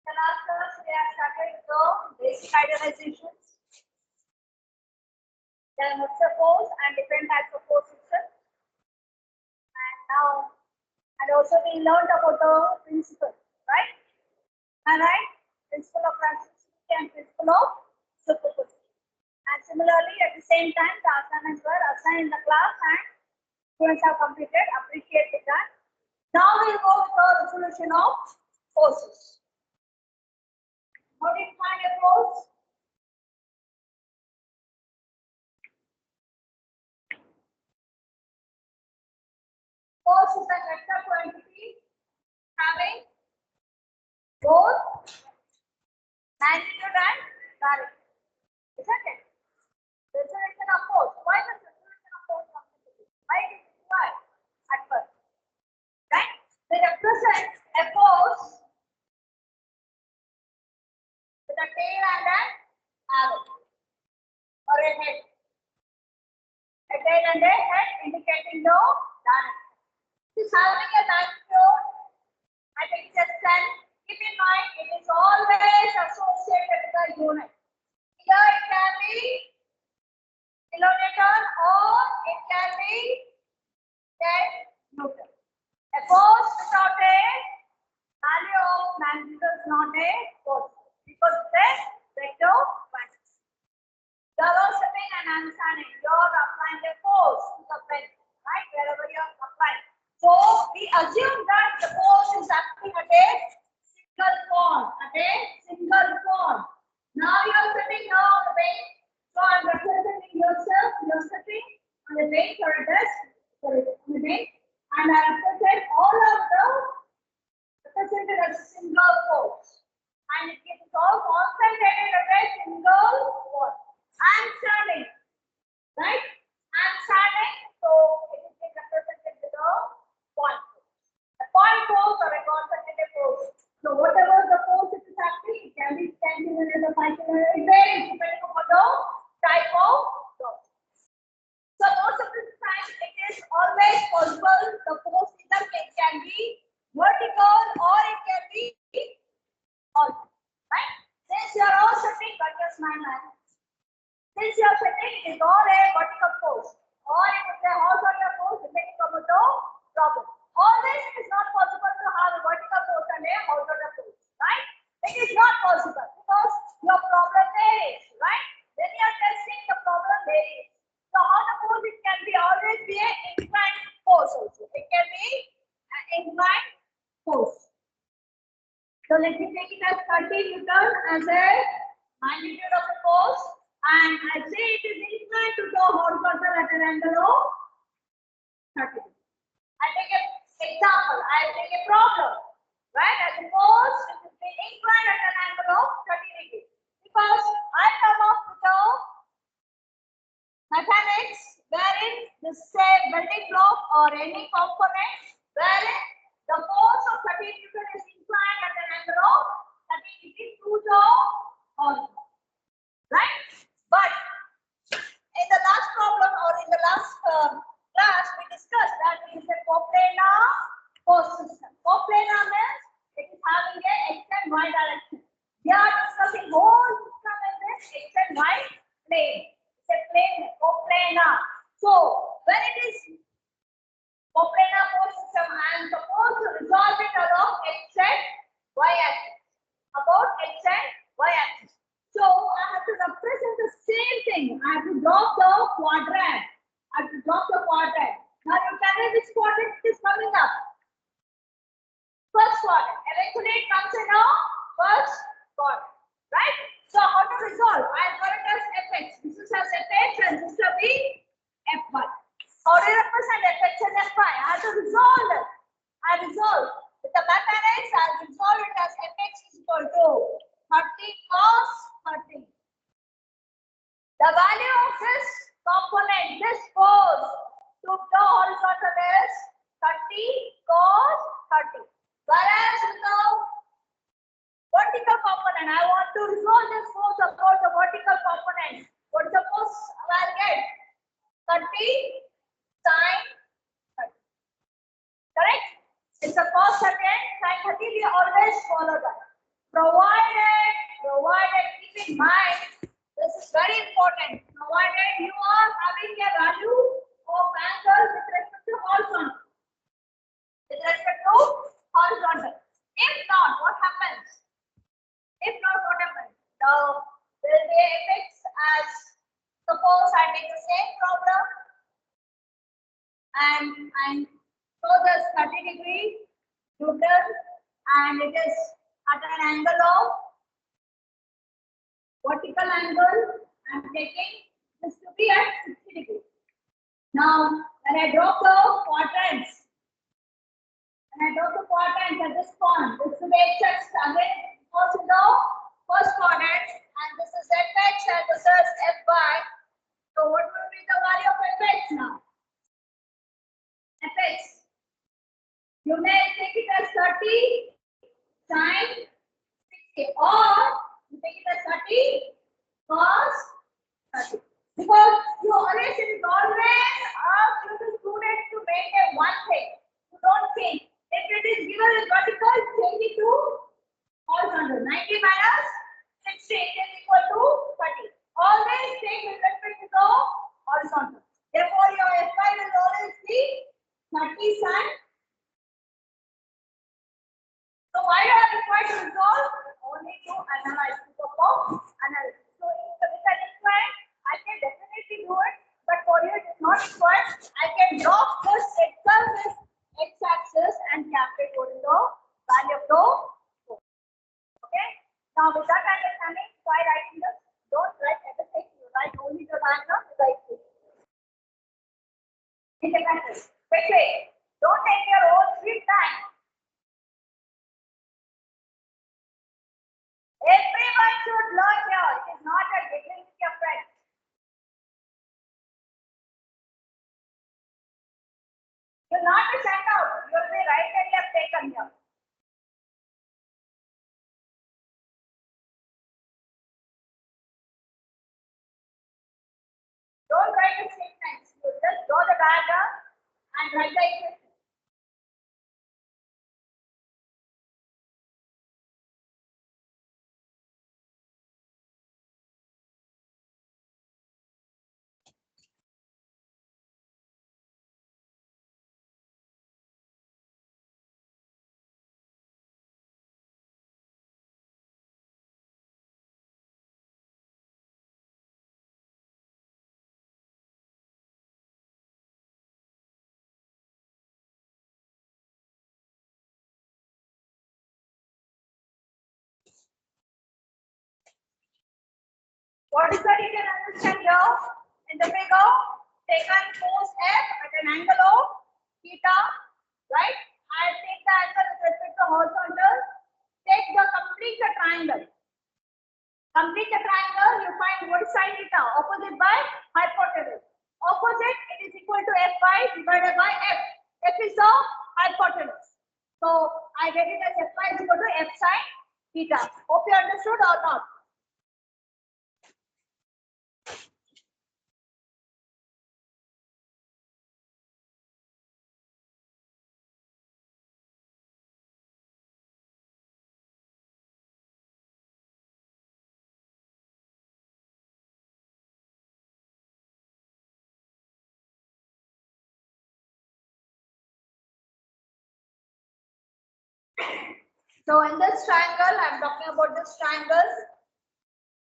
the last class we have started the basic idealizations, then what's the force and different types of force systems. And also we learned about the principle, right? Alright, principle of transmissivity and principle of superposition. And similarly, at the same time, the assignments were assigned in the class and students have completed. Appreciate that. Now we'll go with the resolution of forces. How do you find a force? Force is a vector quantity having both magnitude and direction. Isn't it? Resolution of force. Why does resolution of force come into this? Why is it required at first? Right? They represent a force with a tail and an arrow or a head. A tail and a head indicating the direction. This having a magnitude and its extent. Keep in mind it is always associated with a unit. Here it can be kilonewton or it can be 10 newton. A force without a value of magnitude is not a force because it is vector quantity. You are all sitting and understanding. You are applying a force to the pen, right? Wherever you are applying. So we assume that the force is acting at a single point. Now you are sitting now on the bench. So I am representing yourself. You are sitting on the bench or a desk. Sorry, on the bench. And I represent all of the represented as a single force. And it is all concentrated at a single force. I am standing. Right? I am standing. So it is being represented with a point force. A point force or a concentrated force. So whatever the force it is acting, it can be 10 kN or 5 kN. It varies depending upon the type of force. So most of the time it is always possible the force either it can be vertical or it can be horizontal. Right? Since you are all sitting, but just my man. Since you are sitting, it is all a vertical force. Or it is a horizontal force depending upon the problem. Always it is not possible to have a vertical force and a horizontal force. Right? It is not possible because your problem varies. Right? When you are testing, the problem varies. So how the force it can be always be an inclined force also. It can be an inclined force. So let me take it as 30 Newton as a magnitude of the force, and I say it is inclined to the horizontal at an angle of 30. I take an example. I take a problem. Right? As a force, it is being inclined at an angle of 30 degrees. Because I come up with a mechanics wherein the say building block or any component wherein the force of 30 Newton is inclined at an angle of 30 degrees to the horizontal. Right? But in the last problem or in the last class we discussed that it is a coplanar force system. Coplanar means it is having a x and y direction. We are discussing whole system in this x and y plane. It's a plane, coplanar. So when it is coplanar force system, I am supposed to resolve it along x and y axis. About x and y axis. So I have to represent the same thing. I have to drop the quadrant. Now you can see which quadrant is coming up. First quadrant. Eventually it comes in a first quadrant. Right? So how to resolve? I have got it as fx. This is as fx and this will be fy. How do you represent fx and fy? I have to resolve it. I resolve. With the mechanics, I will resolve it as fx is equal to 30 cos 30. The value of this component, this force to the horizontal is 30 cos 30. Whereas with the vertical component, I want to resolve this force about the vertical component. What is the force I will get? 30 sin 30. Correct? It's a cos 30 and sin 30. We always follow that. From 1 a value of angle with respect to horizontal. With respect to horizontal. If not, what happens? If not, what happens? Now, there will be a fx as, suppose I take the same problem and show this 30-degree Newton, and it is at an angle of vertical angle. I am taking this to be at 60 degrees. Now, when I draw the quadrants, at this point, this is the x-axis again goes in the first quadrant, and this is fx and this is fy. So, what will be the value of fx now? Fx. You may take it as 30 sin 60, or you take it as 30 cos 30. Because you always, it is always ask you the students to maintain one thing. You don't change. If it is given as vertical, change it to horizontal. 90 minus 60 is equal to 30. Always take with respect to the horizontal. Therefore, your fy will always be 30 sin. So why are we required to resolve? Only to analyze, to perform analysis. So with an inquiry, I can definitely do it, but for you it is not required. I can draw this itself as x-axis and calculate what is the value of the force. Okay. Now with that understanding, try writing this. Don't write everything. You write only the diagram. You write this. Independent. Quickly. Don't take your own sweet time. Everyone should learn here. It is not a giggling with your friends. You will not be sent out. You will be right and left taken here. Don't write the statements. You just draw the diagram and write the equation. What is that you can understand here? In the figure, taken force F at an angle of theta, right? I take the angle with respect to horizontal. Take the complete the triangle. Complete the triangle, you find what is sin theta? Opposite by hypotenuse. Opposite, it is equal to Fy divided by F. F is the hypotenuse. So I get it as Fy is equal to F sin theta. Hope you understood or not? So in this triangle, I am talking about this triangle.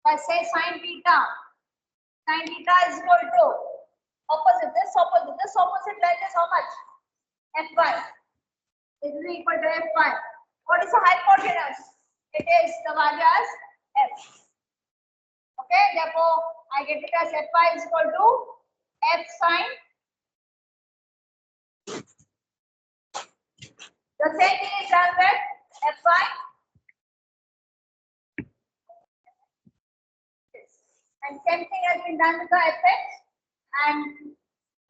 I say sin theta. Sin theta is equal to opposite. This opposite line is how much? Fy. This is equal to Fy. What is the hypotenuse? It is the value as F. Okay, therefore I get it as Fy is equal to F sin. The same thing is done with Fy. And same thing has been done with the Fx. And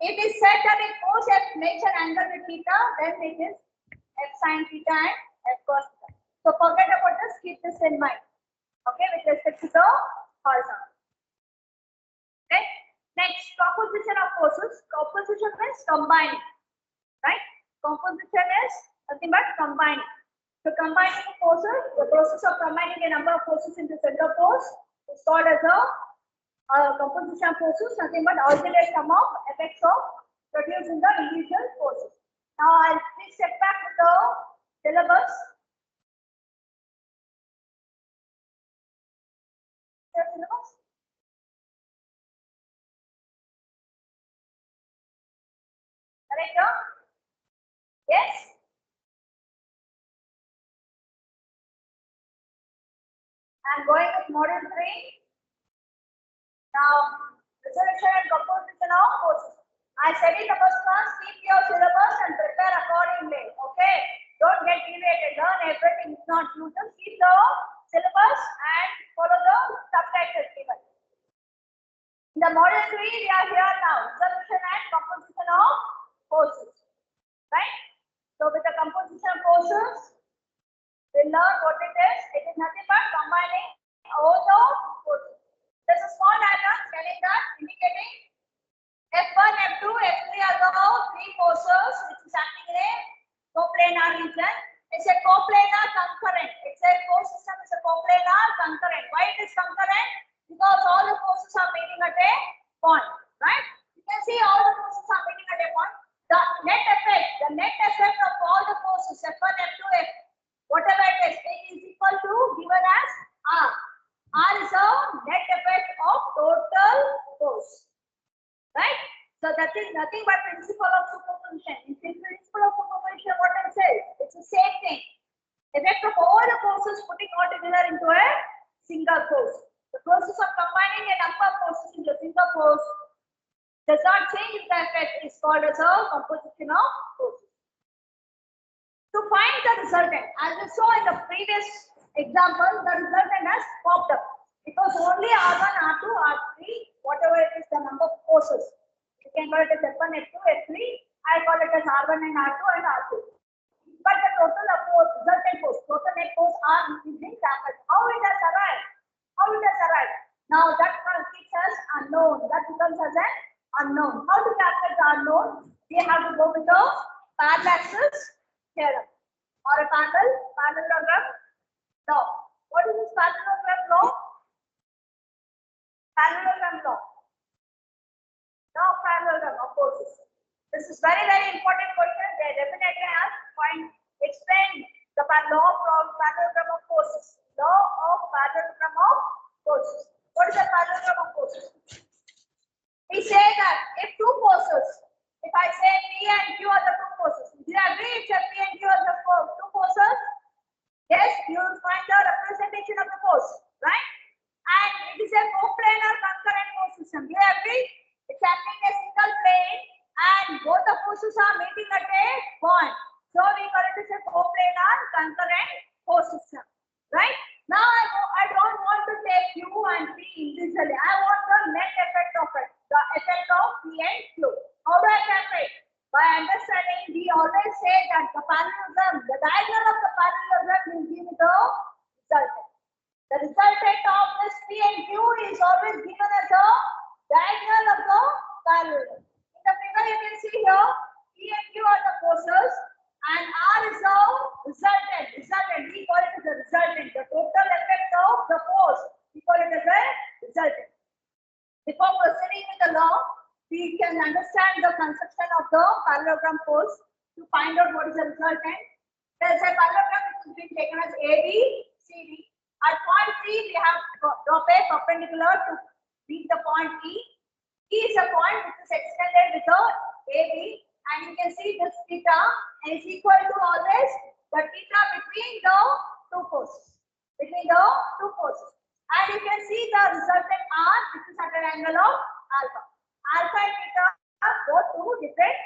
it is said that if cos F makes an angle with theta, then it is F sin theta and F cos theta. So forget about this, keep this in mind. Okay, with respect to the horizontal. Okay. Next, composition of forces. Composition means combining. Right? Composition is nothing but combining. So combining forces, the process of combining a number of forces into center force is called as a composition of forces, nothing but alternate sum of effects of produced in the individual forces. Now I'll please step back to the syllabus. Correct? Yes? I'm going with model 3. Now, resolution and composition of forces. I said in the first class, keep your syllabus and prepare accordingly. Okay? Don't get deviated. Learn everything. It's not usual. Keep the syllabus and follow the subtitles given. In the model 3, we are here now. Resolution and composition of forces. Right? So, with the composition of forces, we'll learn what it is. It is nothing but combining all the forces. There's a small diagram telling that, indicating F1, F2, F3 are the three forces which is acting in a coplanar region. It's a coplanar concurrent. It's a force system is a coplanar concurrent. Why it is concurrent? Because all the forces are meeting at a point, right? You can see all the forces are meeting at a point. The net effect of all the forces F1, F2, F whatever it is equal to given as R. R is a net effect of total force. Right? So that is nothing but principle of superposition. In principle of superposition, what I say, it's the same thing. Effect of all the forces putting all together into a single force. The process of combining a number of forces into a single force does not change the effect. Is called as a composition of forces. To find the resultant, as we saw in the previous example, the resultant has popped up. It was only R1, R2, R3, whatever it is, the number of forces. You can call it as F1, F2, F3. I call it as R1 and R2 and R2. But the total of force, resultant force, total net force R is being sampled. How it has arrived? How it has arrived? Now that keeps us unknown. That becomes as an unknown. How to calculate the unknown? We have to go with the parallaxis theorem or a parallelogram law. What is this parallelogram law? Parallelogram law. Law of parallelogram of forces. This is very important question. They definitely ask explain the law of parallelogram of forces. Law of parallelogram of forces. What is the parallelogram of forces? We say that if two forces, if I say P and Q are the two forces, do you agree if P and Q are the two forces? Yes, you will find the representation of the force, right? And it is a coplanar concurrent force system. Do you agree? It's acting in a single plane and both the forces are meeting at a point. So we call it as a coplanar concurrent force system, right? Now I don't want to take Q and P individually. I want the net effect of it, the effect of P and Q. How do I calculate? By understanding, we always say that the parallelogram, the diagonal of the parallelogram will give the resultant. The resultant of this P and Q is always given as a diagonal of the parallelogram. In the figure you can see here, P and Q are the forces and R is the resultant. We call it as the resultant. The total effect of the force, we call it as a resultant. Before proceeding with the law, we can understand the construction of the parallelogram force to find out what is the resultant. There is a parallelogram which is being taken as AB, CD. At point C, we have drop a perpendicular to reach the point E. E is a point which is extended with the AB, and you can see this theta is equal to always the theta between the two forces. And you can see the resultant R, which is at an angle of alpha. Alpha and theta are both two different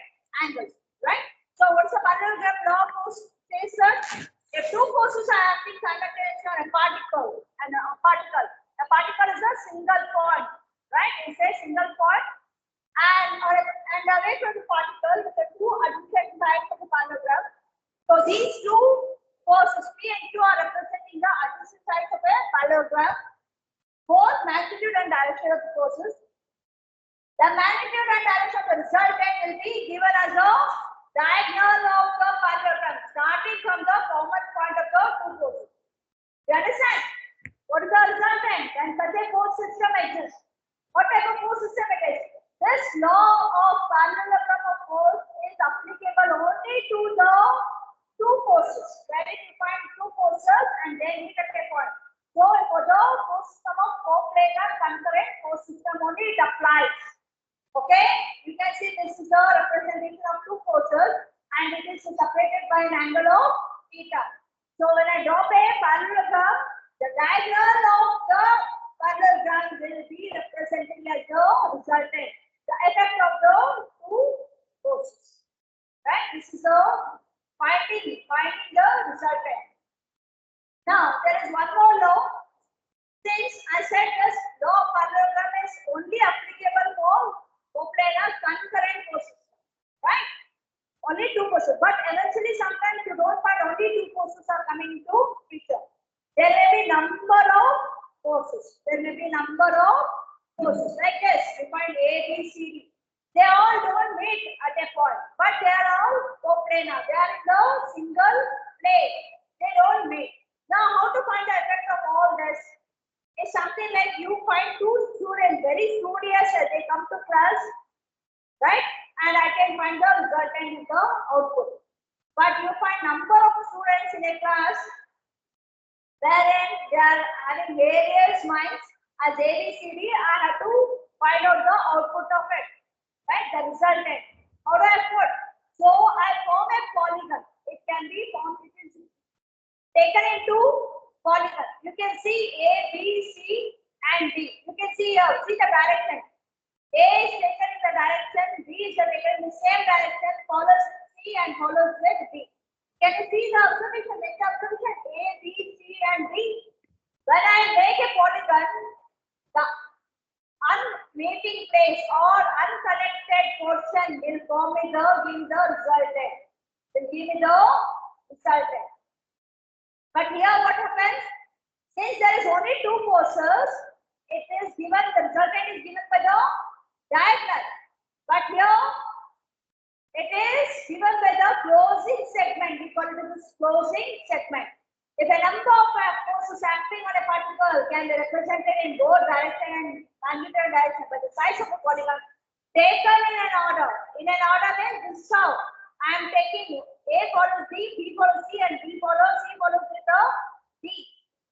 angles, right? So what's the parallelogram law of force says that if two forces are acting simultaneously on a particle, a particle is a single point, right? It's a single point, and away from the particle with the two adjacent sides of the parallelogram. So these two forces P and Q are representing the adjacent sides of a parallelogram, both magnitude and direction of the forces. The magnitude and direction of the resultant will be given as a diagonal of the parallelogram, starting from the common point of the two forces. You understand? What is the resultant? When such a force system exists, What type of force system it is? This law of parallelogram of force is applicable only to the two forces. Where you find two forces and then meet at a point. So for the force system of coplanar concurrent force system only it applies. Okay, you can see this is the representation of two forces and it is separated by an angle of theta. So when I draw a parallelogram, the diagonal of the parallelogram will be represented as the resultant, the effect of the two forces. Right? This is the finding the resultant. Now there is one more law. Since I said this law of parallelogram is only applicable for coplanar concurrent forces, right? Only two forces, but eventually sometimes you don't find only two forces are coming into picture. There may be number of forces. There may be number of forces like this. We find A, B, C, D. They all don't meet at a point, but they are all coplanar. They are in the single plane. They don't meet. Now, how to find the effect of all this? It's something like you find two students very studious as they come to class, right? And I can find the resultant in the output. But you find number of students in a class wherein they are having various minds as ABCD, I have to find out the output of it, right? The resultant. How do I put? So I form a polygon. It can be formed, it is taken into polygon. You can see A, B, C, and D. You can see here, see the direction. A is taken in the direction, B is taken in the same direction, follows C and follows with B. Can you see the observation? Next observation A, B, C, and D. When I make a polygon, the unmeeting place or unconnected portion will give me the resultant. Will give me the resultant. But here what happens? Since there is only two forces, it is given, the resultant is given by the diagonal. But here it is given by the closing segment. We call it as closing segment. If a number of forces acting on a particle can be represented in both direction and magnitude direction by the size of a polygon taken in an order. In an order means this is how I am taking A follows B follows C, and C follows with the D.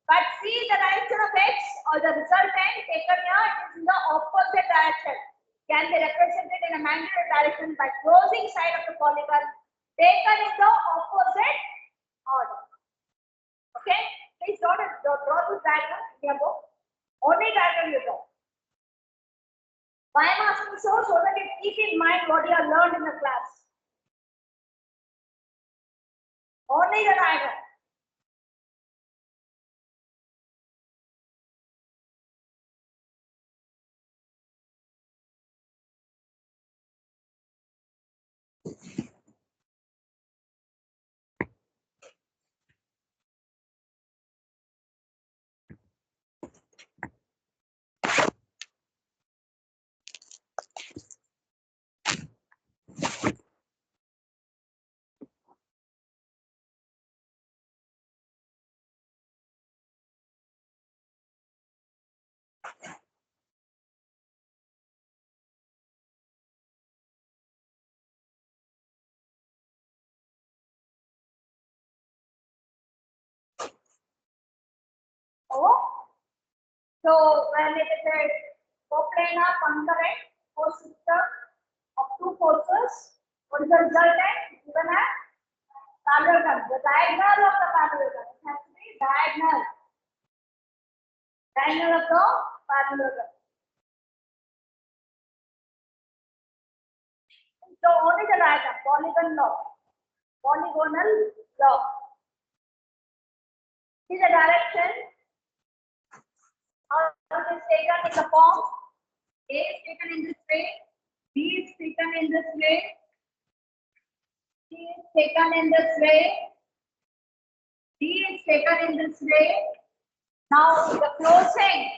But see the direction of X or the resultant taken here is in the opposite direction. Can be represented in a magnitude direction by closing side of the polygon taken in the opposite order. Okay, please draw this diagram in your book. Only diagram you draw. Why I am asking so that you keep in mind what you have learned in the class. Only the diagram. So when it is a coplanar concurrent force system of two forces, what is the resultant? Given as parallelogram. The diagonal of the parallelogram. It has to be diagonal. Diagonal of the parallelogram. So only the diagram, polygon law. Polygonal law. See the direction. How it is taken in the form. A is taken in this way. B is taken in this way. C is taken in this way. D is taken in this way. Now the closing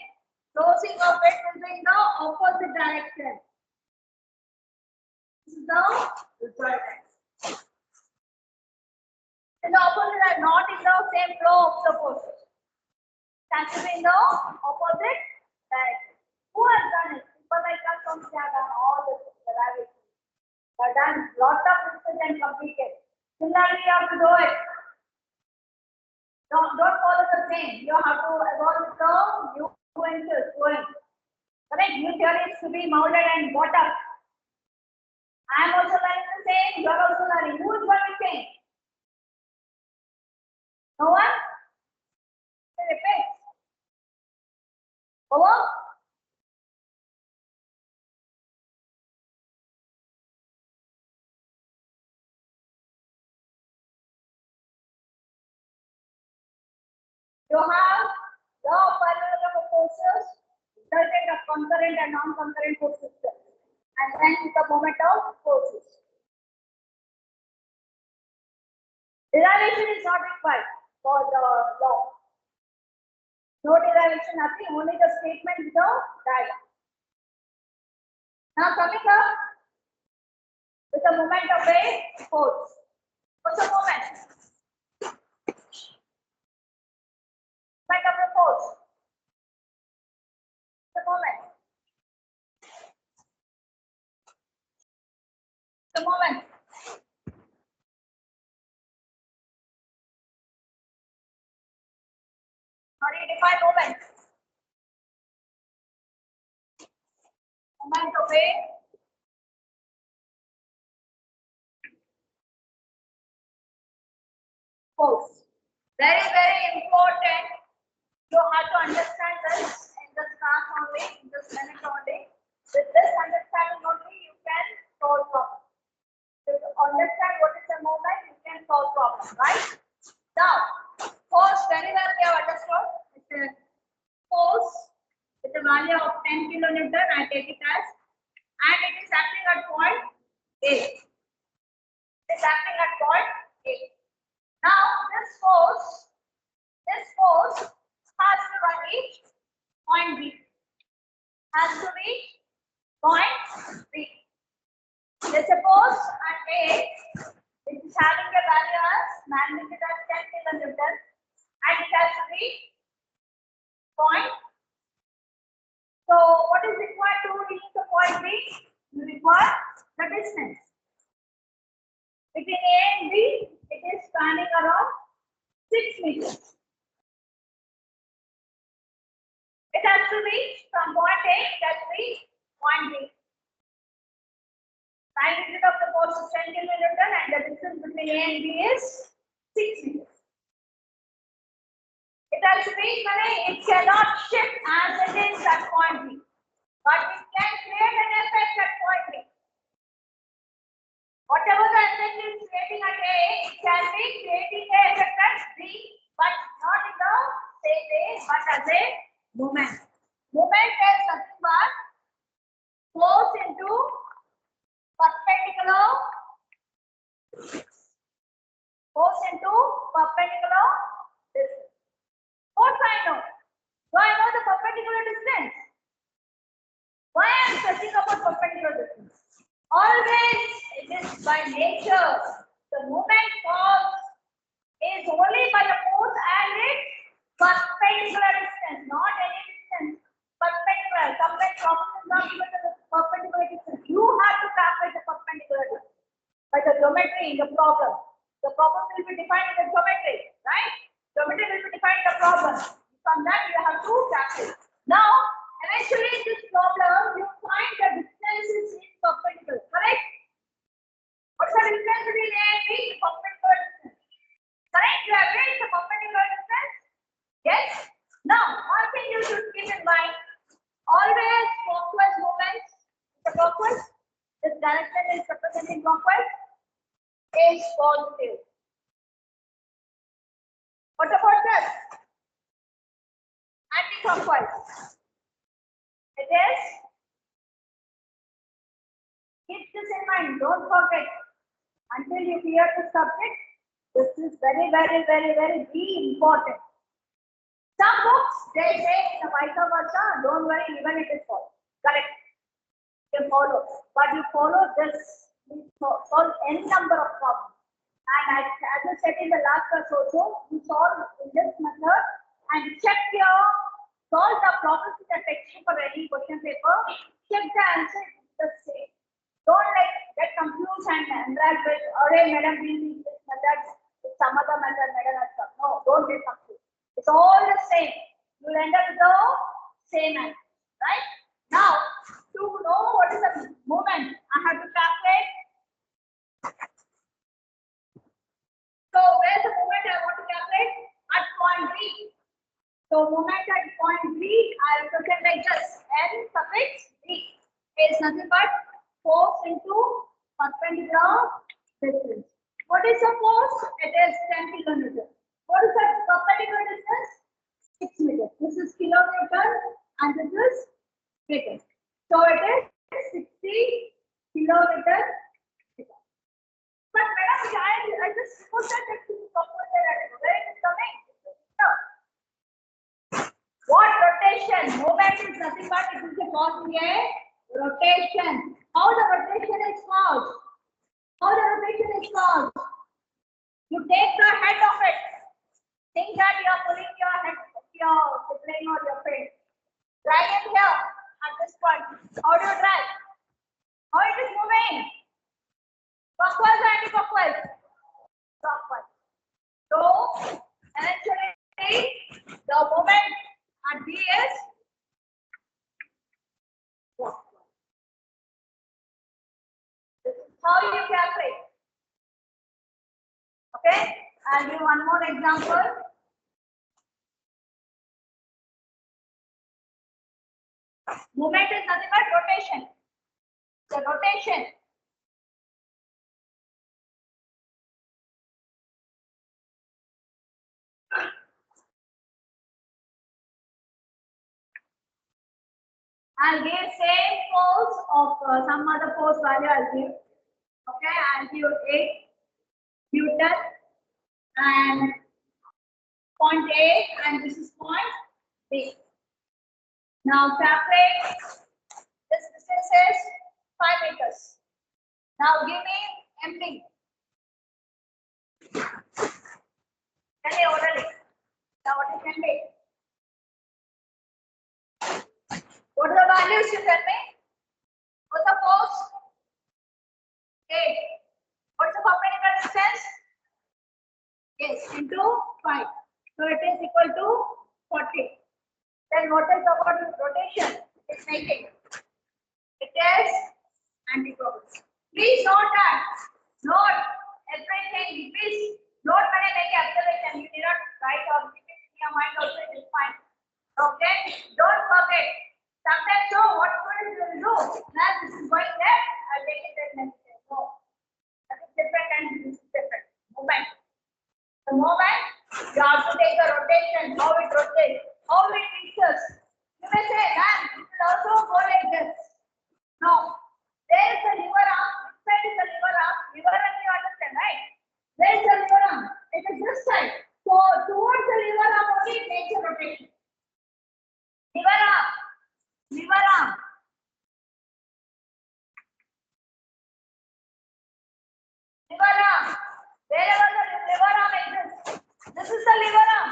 of it will be in the opposite direction. This is the resultant. In the opposite are not in the same flow of the forces. It has to be in the opposite direction. Who has done it? problems, they have done all the derivation. They have done lot of research and completed. Similarly, you have to do it. Don't follow the same. You have to evolve with the new influences going. Correct? New theories to be molded and brought up. I am also learning the same. You are also learning. Who is going to change? No one? Repeat. Over. You have law of parallel of forces, resultant of concurrent and non-concurrent force systems, and then the moment of forces. Derivation is not required for the law. No derivation, nothing, only the statement with the diagram. Now coming up with the moment of a force. What's the moment? Moment of a force. The moment. The moment. How do you define moment? Moment of a force. Very, very important. You have to understand this in this class only, in this minute only. With this understanding only, you can solve problems. If you understand what is the moment, you can solve problems, right? Now, force very well we have understood. It's a force with a value of 10 kilonewton, I take it as, and it is acting at point A. It is acting at point A. Now, this force has to reach point B. Has to reach point B. Let's suppose at A, it is having a value as magnitude as 10 kilonewton, and it has to reach point. So, what is required to reach the point B? You require the distance. Between A and B, it is spanning around 6 meters. It has to reach from point A, it has to reach point B. Magnitude of the force is 10 kilonewton and the distance between A and B is 6 meters. It has to reach, it cannot shift as it is at point B. But it can create an effect at point B. Whatever the effect is creating at A, it can be creating an effect at B, but not in the same way, but as a moment. Moment is nothing but force into perpendicular distance. What I know? Do I know the perpendicular distance? Why I am searching about perpendicular distance? Always it is by nature. The moment force is only by the force and its perpendicular distance, not any distance. Perpendicular. Sometimes problem is not given to the perpendicular distance. You have to calculate the perpendicular distance by the geometry in the problem. The problem will be defined in the geometry, right? Geometry will be defined in the problem. From that you have to calculate. Now, eventually in this problem, you find the distances in perpendicular, correct? What's the distance between A and B? Perpendicular distance. Correct? You have reached the perpendicular distance? Yes? Now, one thing you should keep in mind, always clockwise movements, the clockwise, this direction is representing clockwise, is positive. What about this? Anti-clockwise. It is. Keep this in mind, don't forget. Until you clear the subject, this is very, very, very, very important. Some books, they say in the vice versa, don't worry, even it is false. Correct. You follow. But you follow this, you solve any number of problems. And as I said in the last class also, you solve in this method and check your, solve the problems in the textbook or any question paper. check the answer, it's the same. Don't like get confused and embarrassed with, alright, madam, we use this method, some other method, madam has come. No, don't get confused. It's all the same. You will end up with the same answer, right? Now, to know what is the moment, I have to calculate. So, where's the moment I want to calculate? At point B. So, moment at point B, I represent like this. N suffix B is nothing but force into perpendicular distance. What is the force? It is 10 kilonewton. What is the perpendicular distance? 6 meters. This is kilonewton and this is meter. So, it is 60 kilometer. But madam, I just put that next to the software. Where is it coming? No. What rotation? Moment is nothing but it is causing a rotation. How the rotation is caused? How the rotation is caused? You take the head of it. Think that you are pulling your head, your sibling or your friend. Drag it here at this point. How do you drag? How it is moving? Clockwise or anti-clockwise? Clockwise. So, eventually, the moment at B is clockwise. This is how you calculate. Okay? I'll give one more example. Moment is nothing but rotation. The rotation. I'll give same force of some other force value I'll give. Okay, I'll give 8 Newton and point A and this is point B. Now calculate this distance is 5 meters. Now give me MP. Tell me orderly. Now what is MP? What are the values you tell me? What's the force? 8. What's the perpendicular distance? Yes, into 5. So it is equal to 40. Then what is about rotation? It's making. It is anti-clockwise. Please note that. Note everything. Please note when I make observation. You need not write or keep it in your mind also. It is fine. Okay? Don't forget. Sometimes, so what students will do? Now this is going left. I'll take it as next step. No. That is different and this is different. Movement. The moment you have to take the rotation, how it rotates, how it reaches. You may say, man, it will also go like this. No, there is a lever arm, inside is a lever arm, lever arm you understand, right? There is a lever arm, it is this side. So towards the lever arm only it makes a rotation. Lever arm, lever arm. Lever arm, wherever the lever arm exists, this is the lever arm.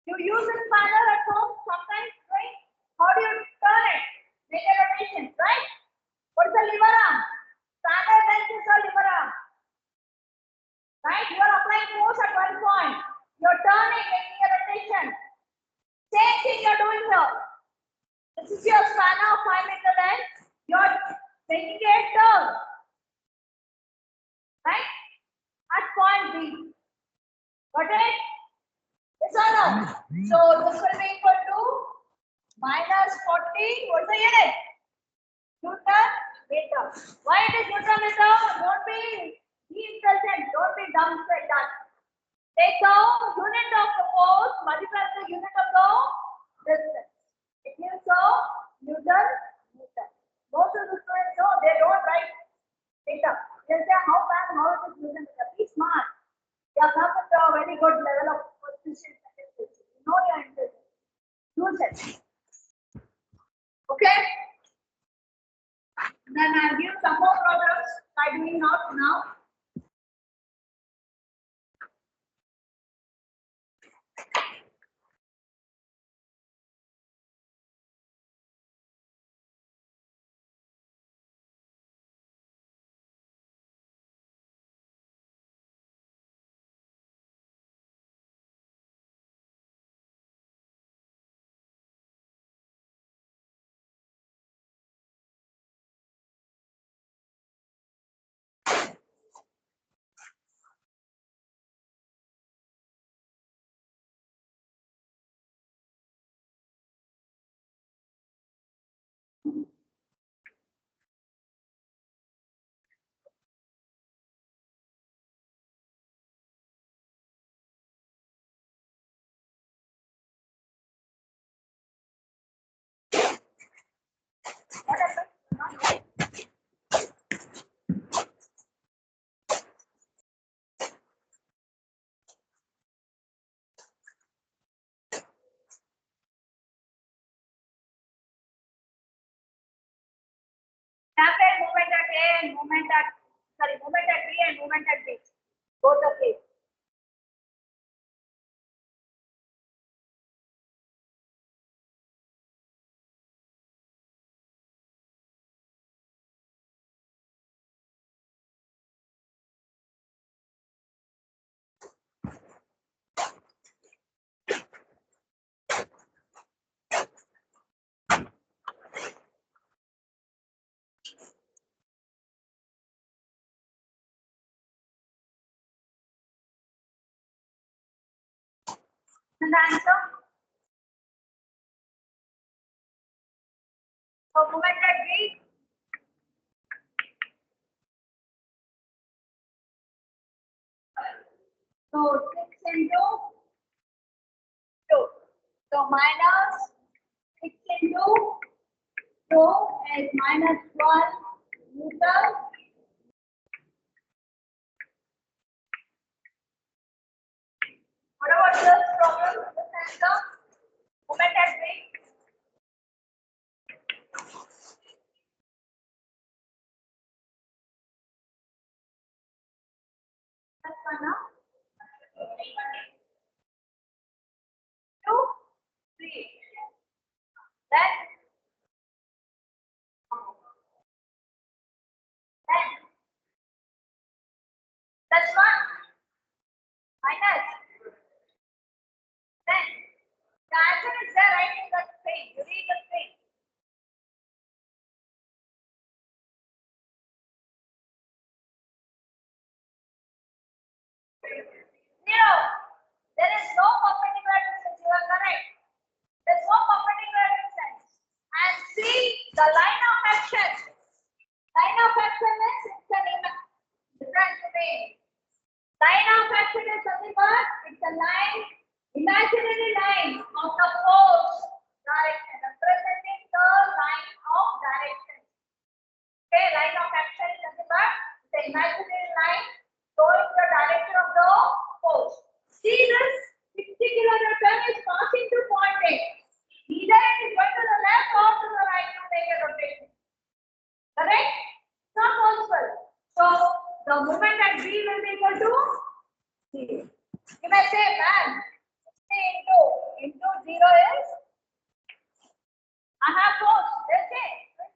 You use this spanner at home sometimes, right? How do you turn it? Make a rotation, right? What is the lever arm? Spanner length is the lever arm. Right? You are applying force at one point. You are turning, making a rotation. Same thing you are doing here. This is your spanner of 5 meter length. You are making a turn. Right? At point B. Got it? Yes or no? So this will be equal to minus 40. What's the unit? Newton meter. Why it is Newton meter? Don't be intelligent. Don't be dumb like that. Take the unit of the force, multiply the unit of the distance. It gives the Newton meter. Most of the students know they don't write meter. They say how bad, how it is Newton meter. Be smart. You have come with a very good level of precision. You know your intelligence. Use it. Okay? Then I'll give some more problems by doing not now. A and moment at B and moment at B. Both the case. And the answer? So moment at B. So 6 into 2. So minus 6 into 2 is minus 12 Newton. What about this problem? This answer? Moment at B. That's one now. 2, 3. Then 10. That's 1. Minus 10. The answer is there right in the screen. You read the screen. Zero. There is no perpendicular distance. You are correct. There is no perpendicular distance. And see the line of action. Line of action is it's an different way. Line of action is nothing but it's a line, imaginary line of the force direction, representing the line of direction. Okay, line of action is nothing but the imaginary line showing the direction of the force. See this 60 kN is passing through point A. Either it is going to the left or to the right to make a rotation. Correct? It's not possible. So the moment at B will be equal to 0. You may say, man, 60 into 0 is I have force. They say,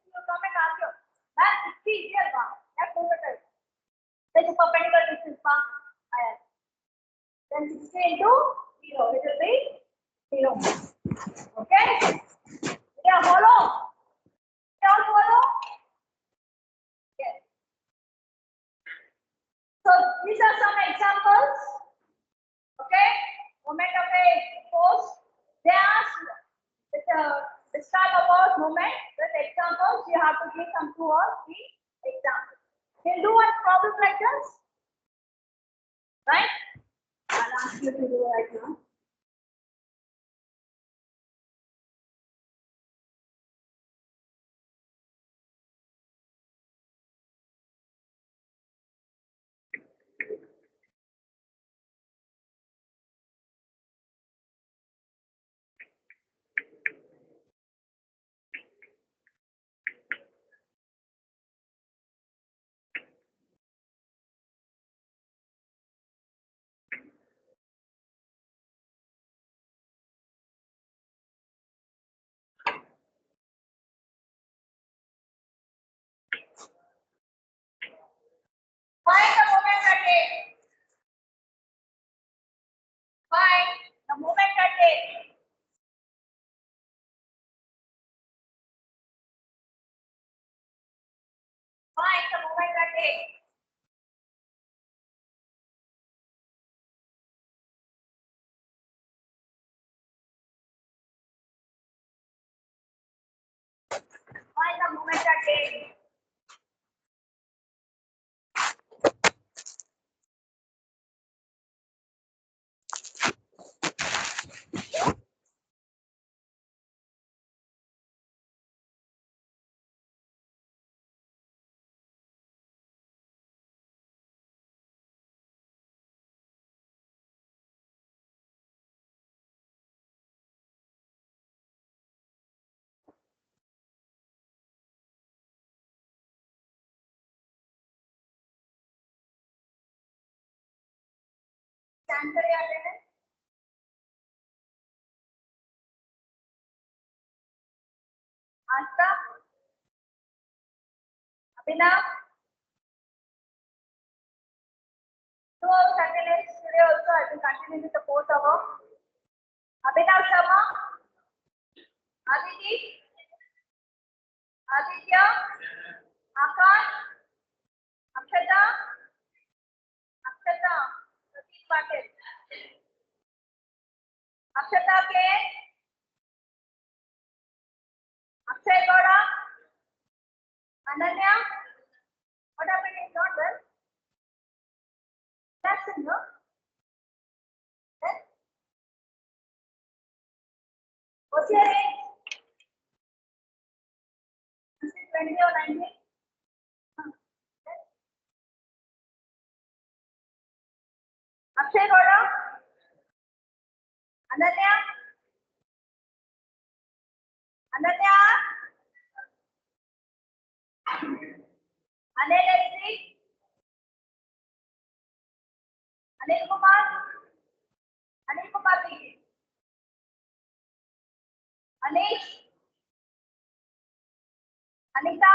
you come and ask you, man, 60 is here, man. That's movement. This is perpendicular distance, man. Then 60 into 0, it will be 0. Okay? Yeah, follow. You all follow? Yes. So these are some examples. Okay? Moment of a force. They ask describe about moment with examples. You have to give some 2 or 3 examples. We'll do one problem like this. Right? I'll ask you to do right now. Find the moment at A. Find the moment at A. Find the moment at A. Find the moment at A. Scan करे आते हैं आस्था अभिनव two hours attendance today also I will continue with the fourth hour Abhinav Sharma Aditi Aditya Akash Akshata Akshata Pratik Patil Akshata K Akshay Gowda Ananya what happened is not well that's it no then what's your age is it 20 or 19 Akshay Gowda Ananya Ananya Anil Leslie Anil Kumar Ji Anish Anita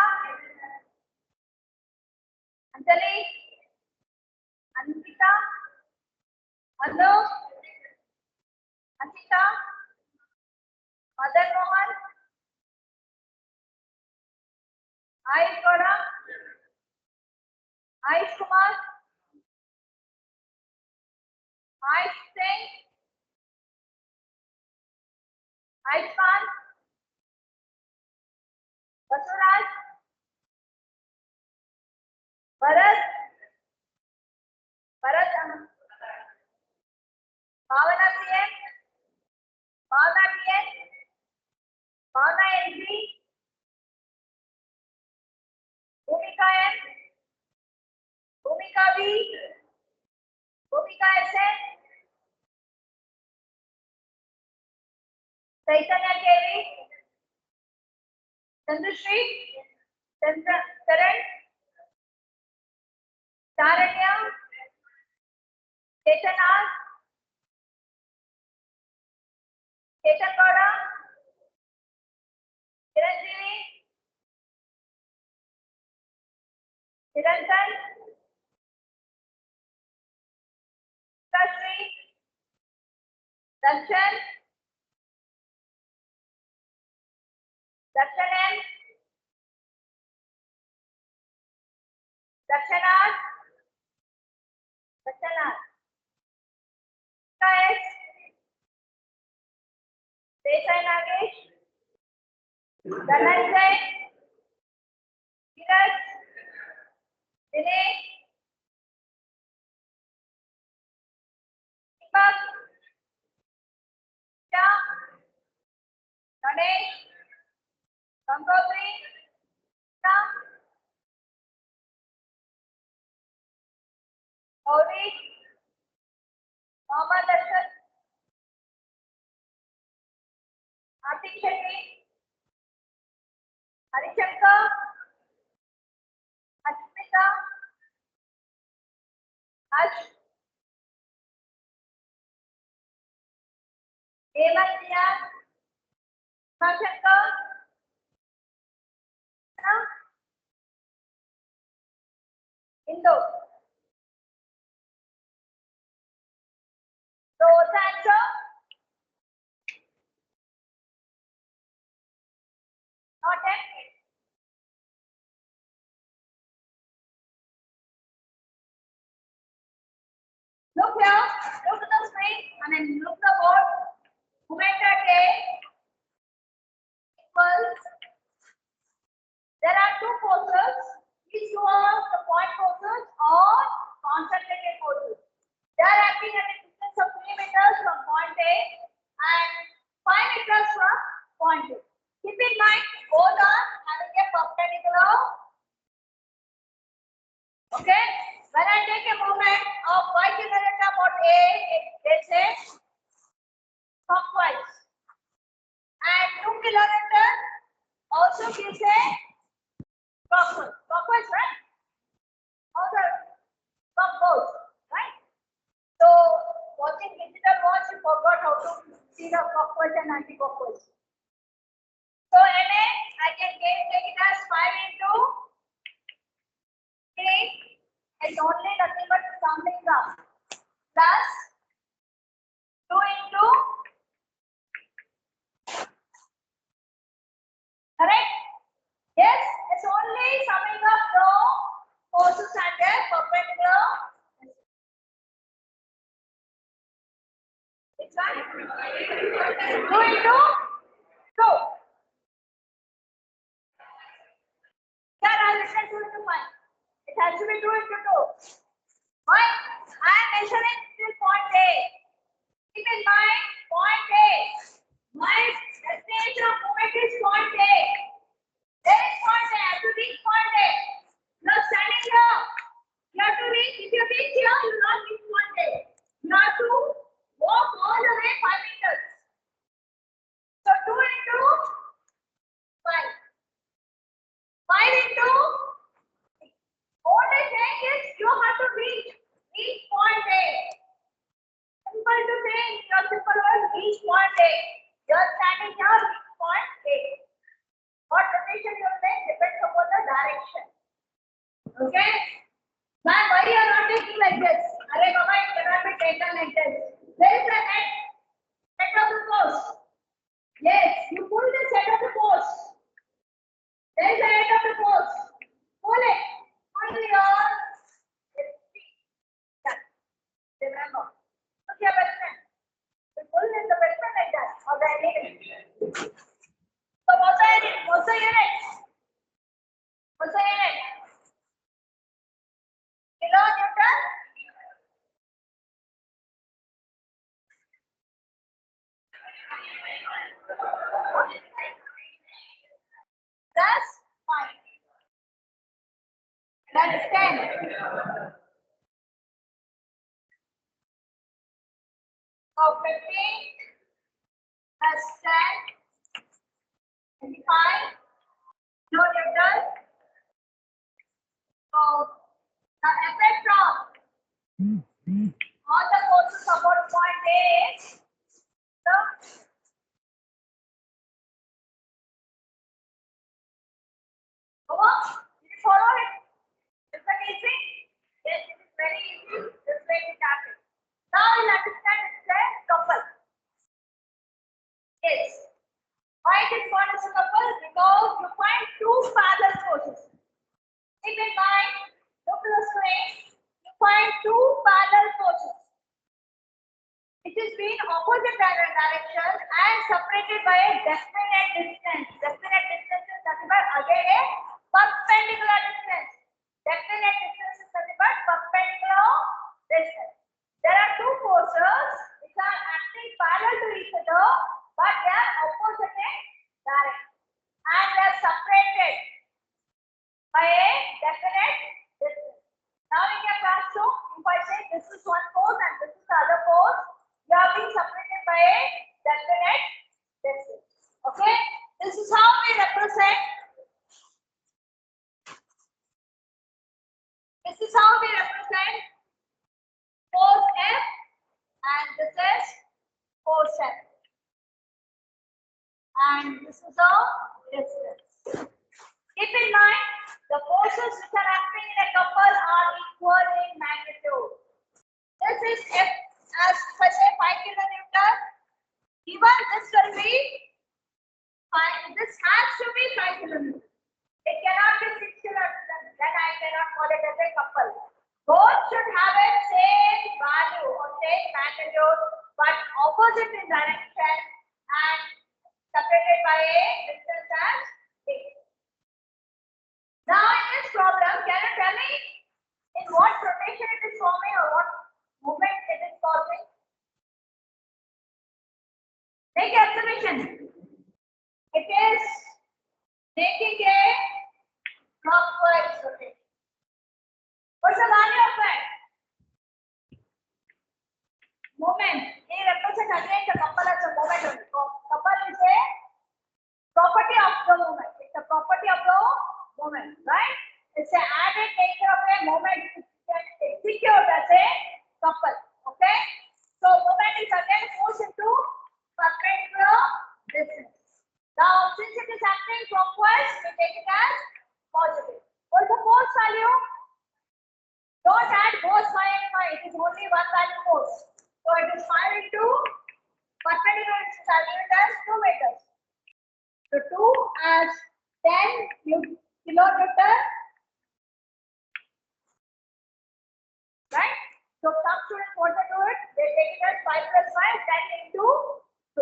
Anjali Ankita Anu Ashita Madan Mohan Ayush Gowda Ayush Kumar Ayush Singh Ayush Khan Basuraj Bharat Bharat Bhavana TN Bhavana TN Bhavana NG Bhumika N Bhumika V Bhumika SN Chaitanya KV Chandrashri Charan Charanya Chetan R Chetan Gowda Chiranjeevi Chirantan Kashri Darshan Darshan N Darshanar Darshanar S Desai Nagesh Dhananjay Dheeraj Dinesh Deepak Shah Ganesh Gangotri Shah Gauri Mohammad Arshad Atik Shetty Harishankar Ashmita Ash Hemant Diyan Shankar Indo so thanks not look here look at the screen and then look the board omega K equals there are two forces these two are the point forces or concentrated forces they are acting at a distance of 3 meters from point A and 5 meters from point B keep in mind both are having a perpendicular okay when I take a moment of y kilometer about A let's say clockwise and 2 kilometer also gives a clockwise right how the clock goes right so anticouples. So Na, I can take it as 5 into 3. It's only nothing but summing up. Plus 2 into, correct? Yes, it's only summing up the forces and their perpendicular. Which one? 2 into 2. Here I will say 2 into 5. It has to be 2 into 2. Why? I am measuring till point A. Keep in mind, point A. My destination of movement is point A. There is point A. I have to reach point A. You are standing here. You have to reach. If you reach here, you will not reach point A. You have to walk all the way 5 meters. So 2 into 5. 5 into 6. Only thing is you have to reach point A. Simple to say in your simple word, reach point A. You are standing here, reach point A. What rotation you will make depends upon the direction. Okay? Man, why you are not taking like this? Arey Baba, it cannot be taken like this. There is a head of the post. Yes, you pull this head of the post. There is a head of the post. Pull it. Pull your feet. Remember. Put your best friend. You pull in the best friend like that. Or the unit. So what's the unit? What's the unit? What's the unit? Kilonewton. That's fine. That's 10. So 15 plus 10, 25 kilonewton. So the effect of all the forces about point A is the over. Did you follow it? Is that easy? Yes, it is very easy. This way it happens. Now you'll understand it's a couple. Yes. Why it is called as a couple? Because you find two parallel forces. Keep in mind, look to the screen. You find two parallel forces. It is being opposite direction and separated by a definite distance. Definite distance is nothing but again a perpendicular distance. Definite distance is nothing but perpendicular distance. There are two forces which are acting parallel to each other, but they are opposite in direction and they are separated by a definite distance. Now in your classroom, if I say this is one force and this is the other force, you are being separated by a definite distance. Okay? This is how we represent. This is how we represent force F and this is force F. And this is a distance. Keep in mind, the forces which are acting in a couple are equal in magnitude. This is F as per say 5 kilonewton. Even this will be 5. This has to be 5 kilonewton. It cannot be 6 kilonewton. Then I cannot call it as a couple. Both should have a same value or same magnitude, but opposite in direction and separated by a distance as 6. Now in this problem, can you tell me in what rotation it is forming or what movement it is causing? Make an observation. It is making a clockwise rotation. What's the value of it? Moment. They represent again the couple as a moment only. Couple is a property of the moment. It's a property of the moment, right? It's an added nature of a moment which can execute as a couple. Okay? So moment is again forced into perpendicular something clockwise, we take it as positive. What is the force value? Don't add both 5 and 5. It is only one value force. So it is 5 into perpendicular distance. I'll give it as 2 meters. So 2 as 10 kilonewton. Right? So some students want to do it. They take it as 5 plus 5, 10 into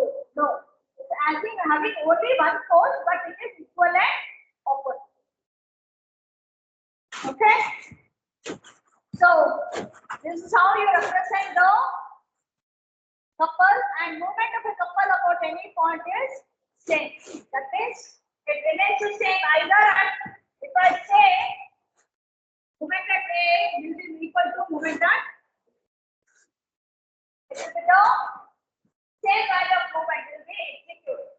2. No. It's having only one force, but it is equivalent opposite. Okay? So this is how you represent the couple, and movement of a couple about any point is same. That means it remains the same either at, if I say movement at A will be equal to movement at, it will be the same value of movement will be executed.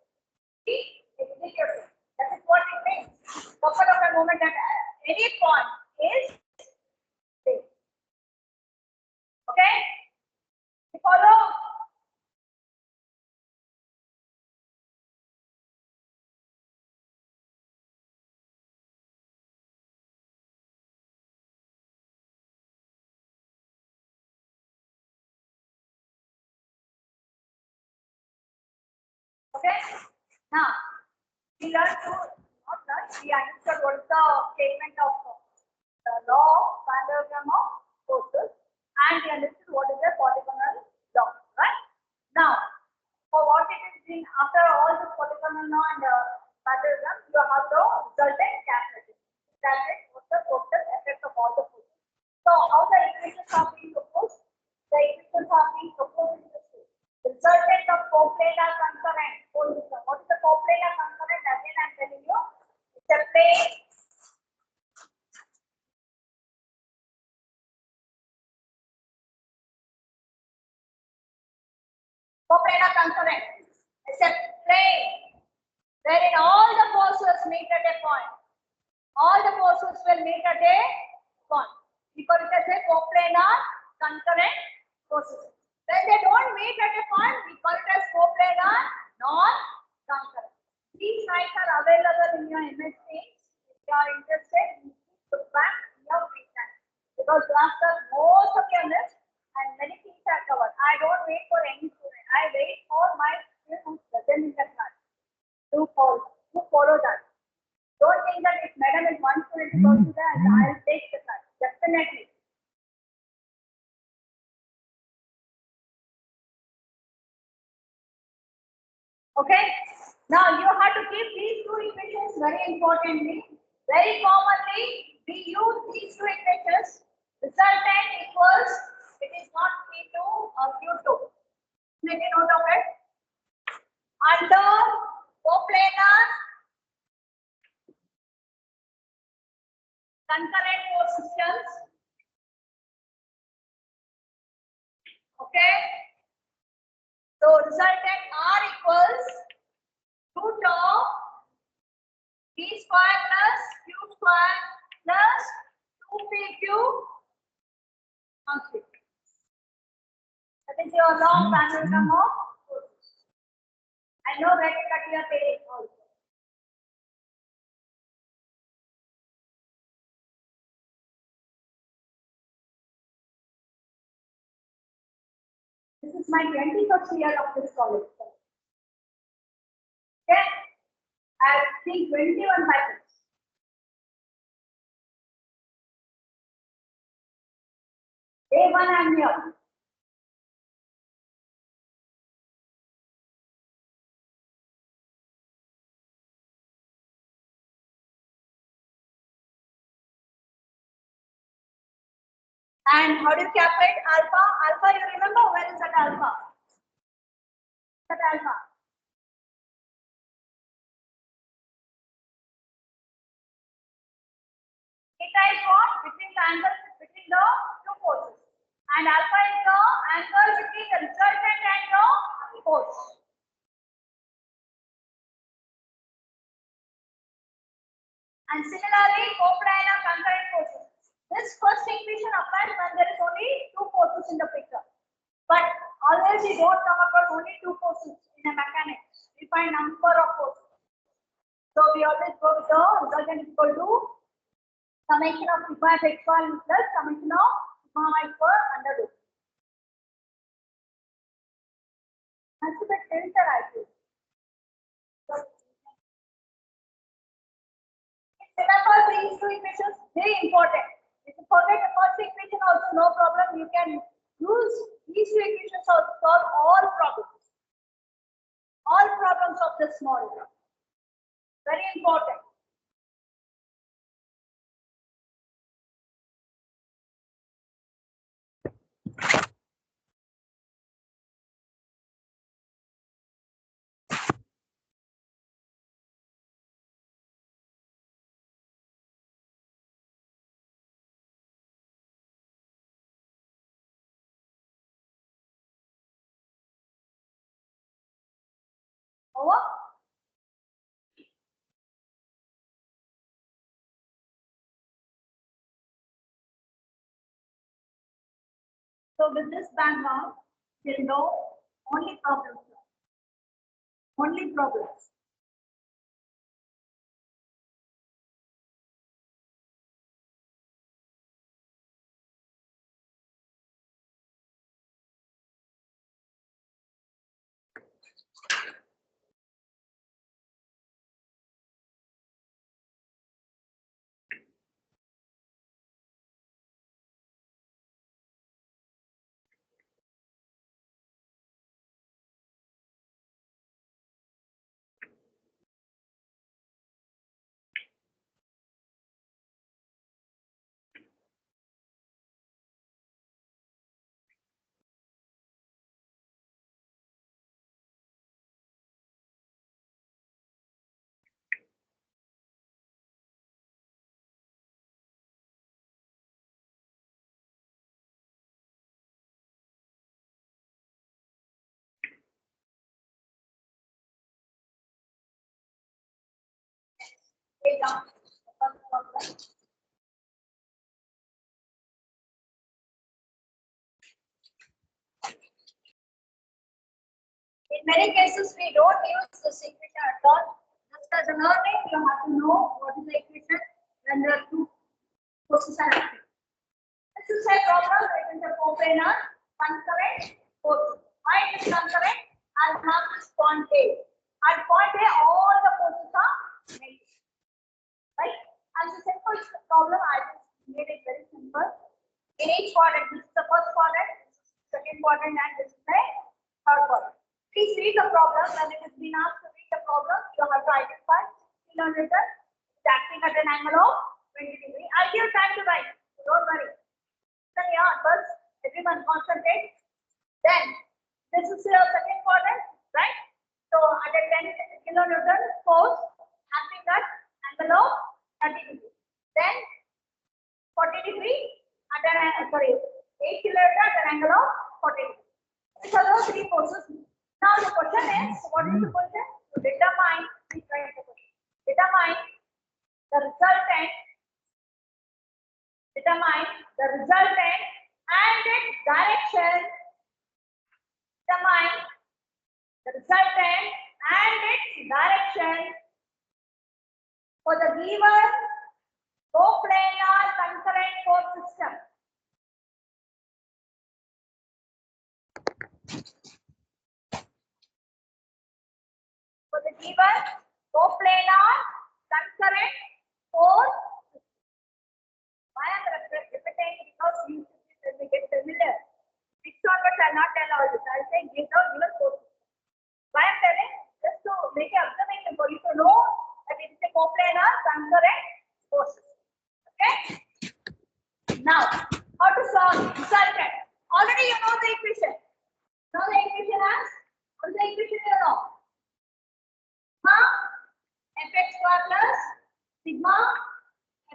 Executed. That is what it means. Couple of a movement at any point is same. Okay? You follow? Okay? Now, we learned to, not learn, we understood what is the statement of the law of parallelogram of forces, and we understood what is the polygonal law, right? Now, for what it is in, after all the polygonal law and parallelogram, you have the resultant calculation. That is what the total effect of all the forces. So, how the equations are being proposed? The equations are being proposed in this way. The resultant of coplanar concurrent. What is the coplanar concurrent? Again, I am telling you, it's a plane. Coplanar concurrent. It's a plane wherein all the forces meet at a point. All the forces will meet at a point. We call it as a coplanar concurrent forces. When they don't meet at a point, we call it as coplanar non-concurrent. These slides are available in your MS Teams. If you are interested, you need to back in your free time. Because last time most of your list and many things are covered. I don't wait for any student. I wait for my student who's present in the class to follow that. Don't think that if madam is one student to go to that, I'll take the class. Definitely. Okay. Now you have to keep these two equations very importantly. Very commonly, we use these two equations. Resultant equals, it is not P2 or Q2. Make a note of it. Under coplanar concurrent force systems. Okay. So resultant R equals root of P square plus Q square plus 2PQ constant. That is your long parallelogram of forces. I know where to cut your page also. This is my 21st year of this college. Okay, I think 21 patterns. Day 1 I am here. And how do you calculate alpha? Alpha, you remember where is that alpha? That alpha. Theta is what? Between the angle between the two forces. And alpha is the angle between the resultant and the force. And similarly, coplanar concurrent forces. This first equation applies when there is only two forces in the picture. But always we don't come across only two forces in a mechanics. We find number of forces. So we always go with the resultant is equal to summation of sigma f x1 plus summation of sigma y square under root. That's a bit filter, I think. So, remember these two equations, very important. If you forget the first equation also, no problem. You can use these two equations to solve all problems. All problems of this model. Very important. Over. So with this background, you'll know only problems. Only problems. Take down the first problem. In many cases, we don't use this equation at all. Just as a learning, you have to know what is the equation when the two forces are acting. This is a problem. It is a coplanar concurrent force. Why it is concurrent? I'll have this point A. At point A, all the forces are negative. Right? As a simple problem, I just made it very simple. In each quadrant, this is the first quadrant, this is the second quadrant, and this is the third quadrant. Please read the problem. When it has been asked to read the problem, you have to identify kilometer is acting at an angle of 20 degrees. I'll give time to write. So don't worry. Then yeah, first everyone concentrate. Then this is your second quadrant, right? So at a 10 kilonewton force acting at angle of 30 degrees. Then 40 degree at an 8 kilonewton at an angle of 40 degrees. These are those three forces. Now the question is, what is the question? To determine, please write the question. Determine the resultant and its direction. Determine the resultant and its direction for the given coplanar concurrent force system. For the given coplanar concurrent force system. Why am I repeating? Because you should get familiar. Next onwards, I will not tell all this. I will say give the given force system. Why I am telling? Just to make an observation for you to know that it is a coplanar concurrent force system. Okay? Now, how to solve resultant? Already you know the equation. Know the equation as? What is the equation you know? Sigma fx square plus sigma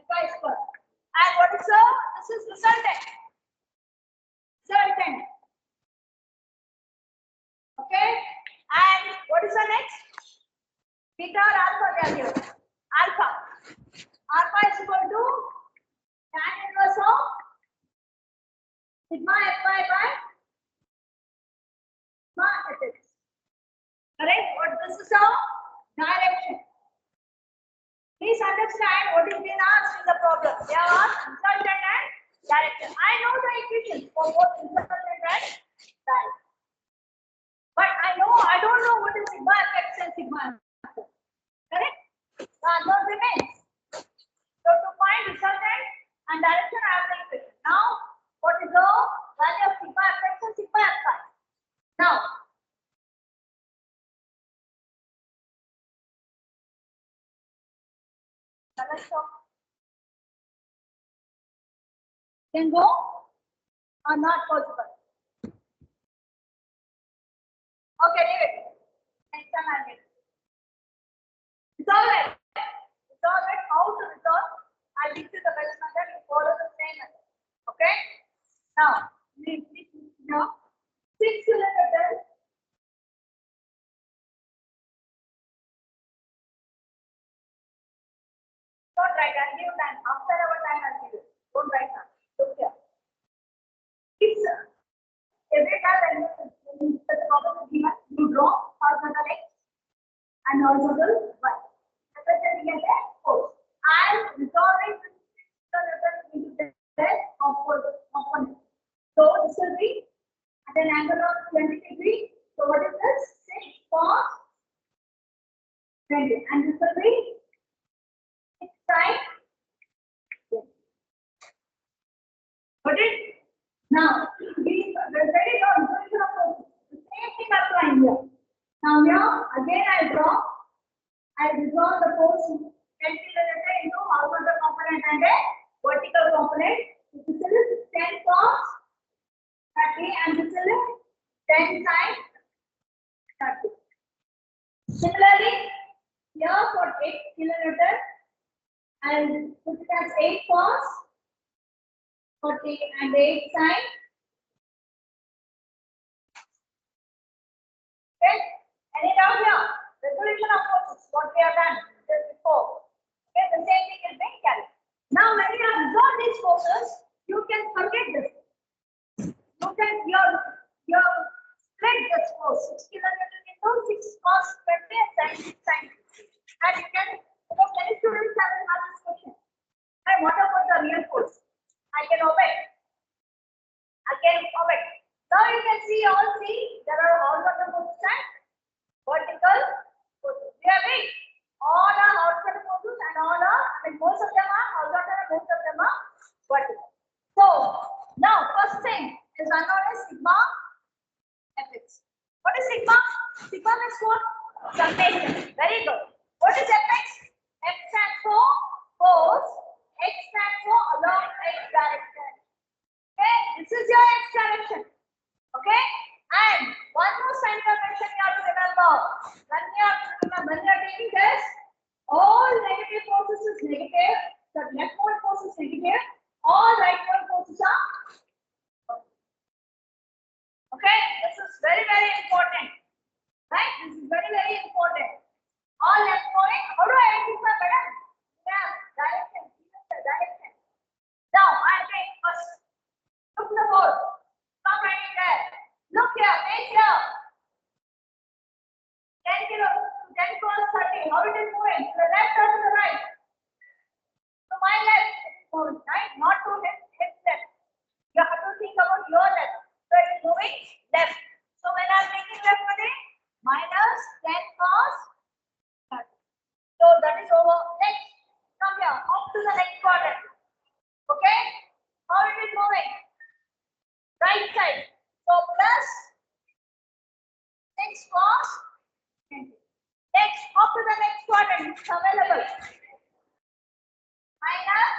fy square. And what is the? This is resultant. Resultant. Okay? And what is the next? Beta or alpha they are given. Alpha. Alpha is equal to tan inverse of sigma fy by sigma fx. Correct? What this is our direction. Please understand what is being asked in the problem. They are asked resultant and direction. I know the equations for both resultant and direction. But I don't know what is sigma fx and sigma fx. Correct? The unknown remains. So to find resultant and direction, I have the equation. Now, what is the value of sigma fx and sigma fy? Now, let's go. Can go or not possible? Okay, leave it. Next time I'll get it. Resolve it. Resolve it. How to resolve? I'll teach you the best method. You follow the same method. Okay? Now, now 6 kilometers. Don't write. I'll give you time. After our time, I'll give you. Don't write now. Look here. It's every time when the problem is given, you draw horizontal x and horizontal y. And then we get a force. And resolving into the component. So this will be at an angle of 20 degrees. So what is this? 6 cos 20. And this will be 6 sin 20. Got it? Now, we very long solution of forces. The same thing applying here. Now here, again I draw. I resolve the force 10 kilonewton into horizontal component and a vertical component. This is 10 cos 30 and this is 10 sin 30. Similarly, here for 8 kilonewton, I'll put it as 8 cos 40 and 8 sin. Okay, any doubt here? Resolution of forces, what we have done just before. Okay, the same thing is being carried. Now, when you have resolved these forces, you can forget this. You can your split this force 6 kilonewton into 6 cos 20 and sin 60. And you can, many students have asked this question. And what about the real force? I can obey. Now you can see there are horizontal forces and vertical forces. We have it. All are horizontal forces and most of them are horizontal and most of them are vertical. So now first thing is unknown as sigma fx. What is sigma? Sigma means what? Summation. Very good. What is fx? X stands for force. X stands for along x direction. Okay, this is your x direction. Okay, and one more sign convention you have to remember. When you are taking this, all negative forces is negative. The leftmost force is negative. All rightmost forces are. Okay, this is very important. Right? This is very important. All leftmost. How do I identify, madam? Yeah, direction. Now I take first. Look the board. Stop writing there. Look here, face here. 10 cos 30. How it is moving? To the left or to the right? To my left. It is moving, right? Not to his left. You have to think about your left. So it is moving left. So when I am taking left today, minus 10 cos 30. So that is over. Next, come here. Up to the next quadrant. Okay? How it is moving? Right side. So plus 6 cos 20. Next, up to the next quadrant, it's available. Minus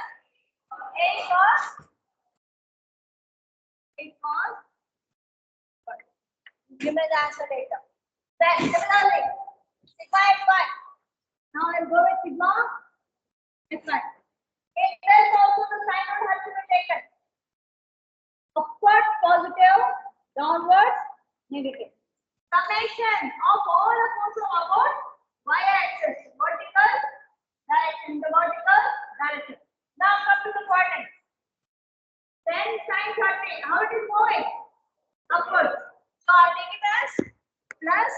8 cos 20. Give me the answer later. Then similarly, sigma fy. Now I'll go with sigma fy. In this also the sign out has to be taken. Upward positive, downward negative. Summation of all the forces about y-axis, vertical direction, the vertical direction. Now come to the quadrant. Then sin 30. How it is moving? Upwards. So I'll take it as plus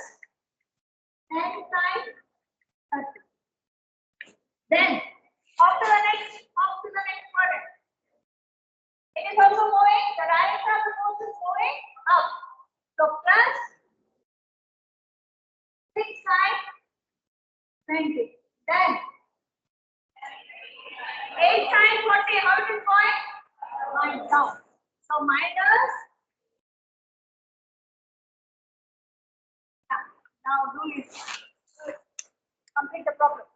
10 sin 30. Then, up to the next quadrant. It is also moving, the direction of the force is moving up. So plus 6 sine 90. Then 8 sine 40, how it is going? Going down. So minus. Now do this. Complete the problem.